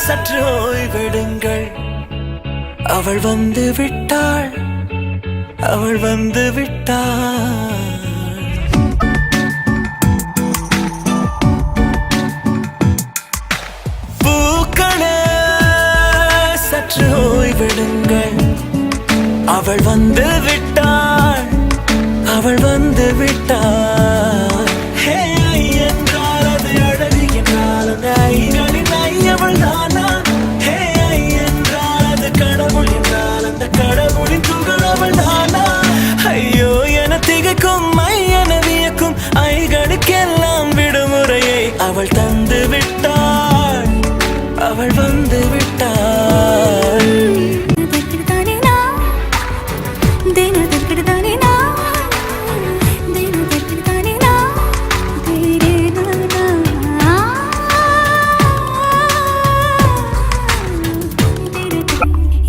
சற்று ஓய்வெடுங்கள். அவள் வந்து விட்டாள், அவள் வந்து விட்டாள். பூக்களே சற்று ஓய்வெடுங்கள். அவள் வந்து விட்டாள், அவள் வந்து விட்டாள். ஹே என்றால் அது அழகு என்றால் அந்த ஐகளின் ஐயவள் தானா? ஹே என்றால் அது கடவுள் என்றால் அந்த கடவுளின் துகள் அவள் தானா? ஐயோ என திகைக்கும் என வியக்கும் ஐகளுக்கெல்லாம் விடுமுறையை அவள் தந்து விட்டாள், அவள் வந்து விட்டாள்.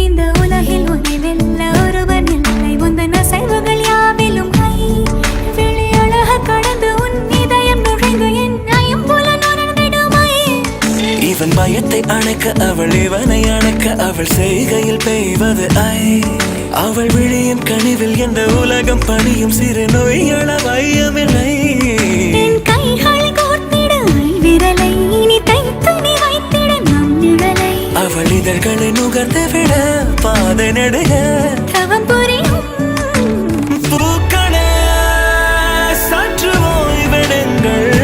இந்த உலகில் உன்னை வெல்ல ஒருவன் இல்லை. உந்தன் அசைவுகள் யாவிலும் கை வெளி அழக கடந்து உன் இதயம் நுழைந்து என் ஐம்புல நுழைந்திடுமை. இவன் பயத்தை அணைக்க அவள் இவனை அணைக்க அவள் செய்கையில் பெய்வது ஐ. அவள் விழியின் கனிவில் எந்த உலகம் பணியும் சிறு நோய்கள வையமில்லை. என் கைகளை கோர்த்திட விரலை இனி தைத்து நீ வைத்திட நம் நிழலை. அவள் இதழ்களை நுகர்ந்து விட பாதை நடுக தவம் புரியும். பூக்களே சற்று ஓய்வெடுங்கள்.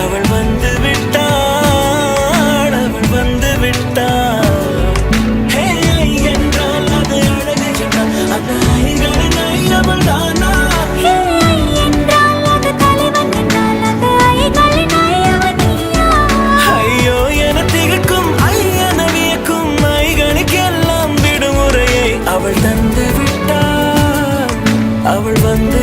அவள் வந்து விட்டாள், அவள் வந்து விட்டாள். ஹே என்றால் அது அழகு என்றால் அந்த ஐகளின் ஐயவள் தானா? ஹே என்றால் அது தலைவன் என்றால் அந்த ஐகளின் ஐயவன் நீயா? ஐயோ என திகைக்கும் என வியக்கும் ஐகளுக்கெல்லாம் விடுமுறையை அவள் தந்து விட்டாள், அவள் வந்து